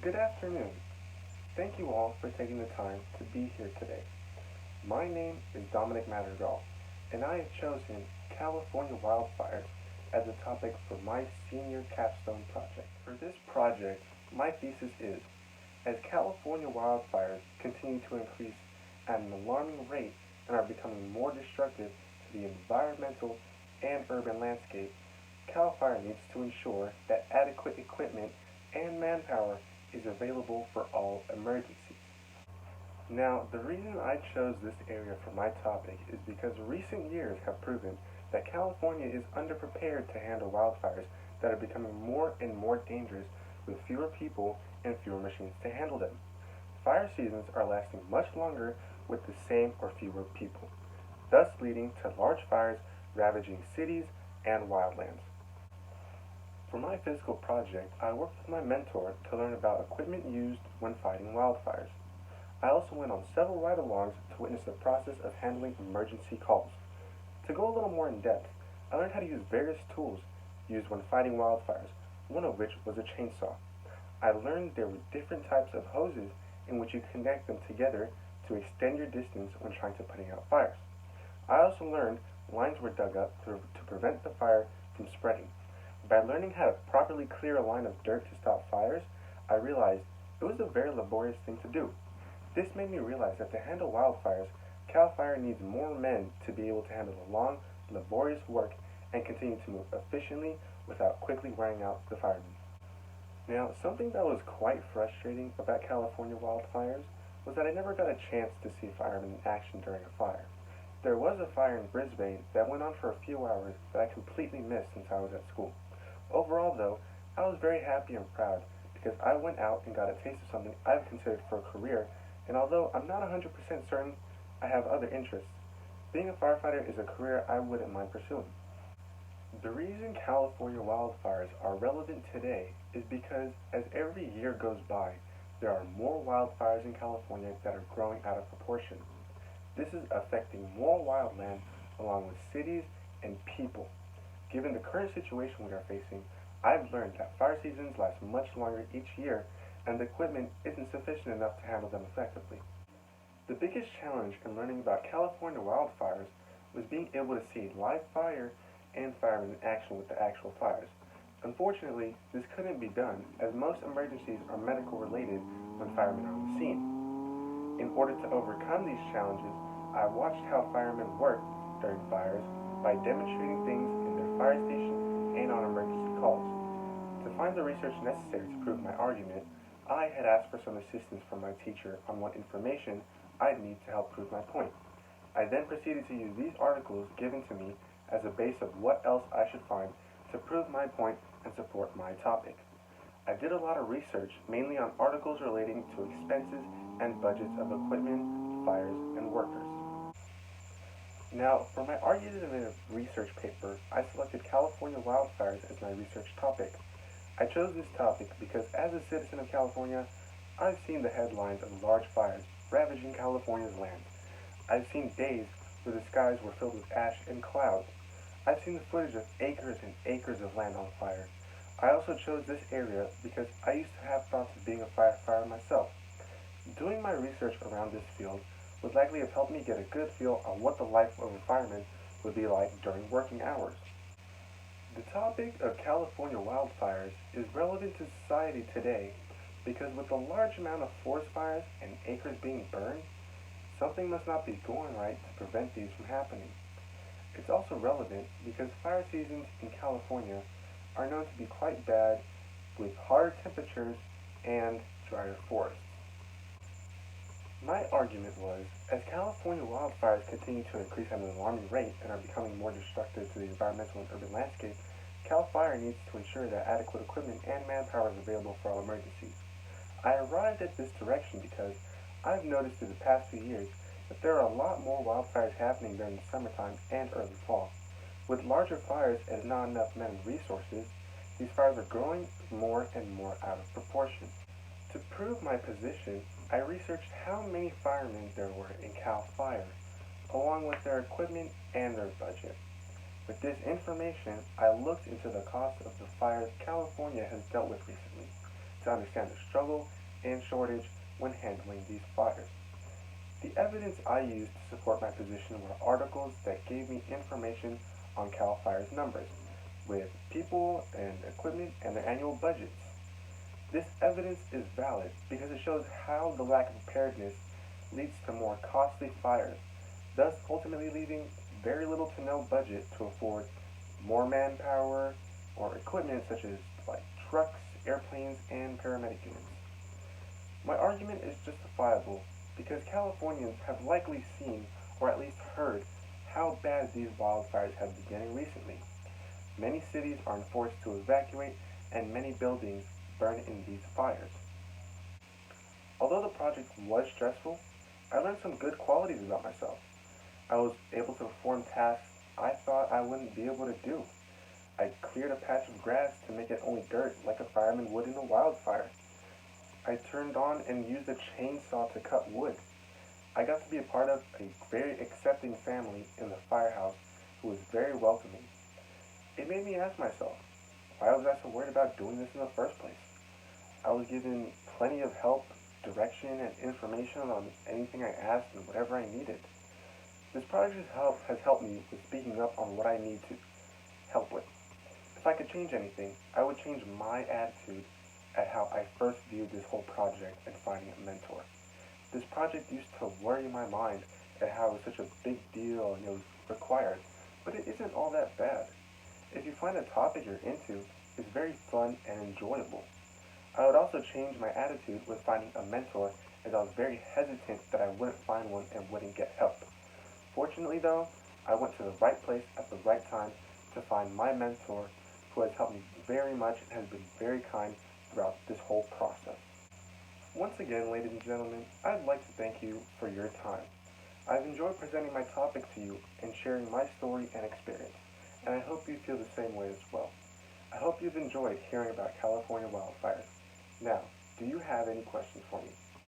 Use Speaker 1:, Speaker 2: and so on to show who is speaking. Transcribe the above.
Speaker 1: Good afternoon. Thank you all for taking the time to be here today. My name is Dominic Madrigal, and I have chosen California wildfires as a topic for my senior capstone project. For this project, my thesis is, as California wildfires continue to increase at an alarming rate and are becoming more destructive to the environmental and urban landscape, CAL FIRE needs to ensure that adequate equipment and manpower is available for all emergencies. Now, the reason I chose this area for my topic is because recent years have proven that California is underprepared to handle wildfires that are becoming more and more dangerous with fewer people and fewer machines to handle them. Fire seasons are lasting much longer with the same or fewer people, thus leading to large fires ravaging cities and wildlands. For my physical project, I worked with my mentor to learn about equipment used when fighting wildfires. I also went on several ride-alongs to witness the process of handling emergency calls. To go a little more in depth, I learned how to use various tools used when fighting wildfires, one of which was a chainsaw. I learned there were different types of hoses in which you connect them together to extend your distance when trying to putting out fires. I also learned lines were dug up to prevent the fire from spreading. By learning how to properly clear a line of dirt to stop fires, I realized it was a very laborious thing to do. This made me realize that to handle wildfires, CAL FIRE needs more men to be able to handle the long, laborious work and continue to move efficiently without quickly wearing out the firemen. Now, something that was quite frustrating about California wildfires was that I never got a chance to see firemen in action during a fire. There was a fire in Brisbane that went on for a few hours that I completely missed since I was at school. Overall, though, I was very happy and proud because I went out and got a taste of something I've considered for a career, and although I'm not 100% certain I have other interests, being a firefighter is a career I wouldn't mind pursuing. The reason California wildfires are relevant today is because as every year goes by, there are more wildfires in California that are growing out of proportion. This is affecting more wildland along with cities and people. Given the current situation we are facing, I've learned that fire seasons last much longer each year and the equipment isn't sufficient enough to handle them effectively. The biggest challenge in learning about California wildfires was being able to see live fire and firemen in action with the actual fires. Unfortunately, this couldn't be done as most emergencies are medical related when firemen are on the scene. In order to overcome these challenges, I watched how firemen work during fires by demonstrating things in their fire station and on emergency calls. To find the research necessary to prove my argument, I had asked for some assistance from my teacher on what information I'd need to help prove my point. I then proceeded to use these articles given to me as a base of what else I should find to prove my point and support my topic. I did a lot of research, mainly on articles relating to expenses and budgets of equipment, fires, and workers. Now, for my argumentative research paper, I selected California wildfires as my research topic. I chose this topic because as a citizen of California, I've seen the headlines of large fires ravaging California's lands. I've seen days where the skies were filled with ash and clouds. I've seen the footage of acres and acres of land on fire. I also chose this area because I used to have thoughts of being a firefighter myself. Doing my research around this field would likely have helped me get a good feel on what the life of a fireman would be like during working hours. The topic of California wildfires is relevant to society today because with the large amount of forest fires and acres being burned, something must not be going right to prevent these from happening. It's also relevant because fire seasons in California are known to be quite bad with hotter temperatures and drier forests. My argument was, as California wildfires continue to increase at an alarming rate and are becoming more destructive to the environmental and urban landscape, CAL FIRE needs to ensure that adequate equipment and manpower is available for all emergencies. I arrived at this direction because I've noticed through the past few years that there are a lot more wildfires happening during the summertime and early fall. With larger fires and not enough men and resources, these fires are growing more and more out of proportion. To prove my position, I researched how many firemen there were in CAL FIRE, along with their equipment and their budget. With this information, I looked into the cost of the fires California has dealt with recently. to understand the struggle and shortage when handling these fires. The evidence I used to support my position were articles that gave me information on CAL FIRE's numbers, with people and equipment and their annual budgets. This evidence is valid because it shows how the lack of preparedness leads to more costly fires, thus ultimately leaving very little to no budget to afford more manpower or equipment such as like trucks, airplanes, and paramedic units. My argument is justifiable because Californians have likely seen or at least heard how bad these wildfires have been getting recently. Many cities are forced to evacuate and many buildings burn in these fires. Although the project was stressful, I learned some good qualities about myself. I was able to perform tasks I thought I wouldn't be able to do. I cleared a patch of grass to make it only dirt like a fireman would in a wildfire. I turned on and used a chainsaw to cut wood. I got to be a part of a very accepting family in the firehouse who was very welcoming. It made me ask myself, why was I so worried about doing this in the first place? I was given plenty of help, direction, and information on anything I asked and whatever I needed. This project has helped me with speaking up on what I need to help with. If I could change anything, I would change my attitude at how I first viewed this whole project and finding a mentor. This project used to worry my mind at how it was such a big deal and it was required, but it isn't all that bad. If you find a topic you're into, it's very fun and enjoyable. I would also change my attitude with finding a mentor as I was very hesitant that I wouldn't find one and wouldn't get help. Fortunately though, I went to the right place at the right time to find my mentor who has helped me very much and has been very kind throughout this whole process. Once again, ladies and gentlemen, I'd like to thank you for your time. I've enjoyed presenting my topic to you and sharing my story and experience, and I hope you feel the same way as well. I hope you've enjoyed hearing about California wildfires. Now, do you have any questions for me?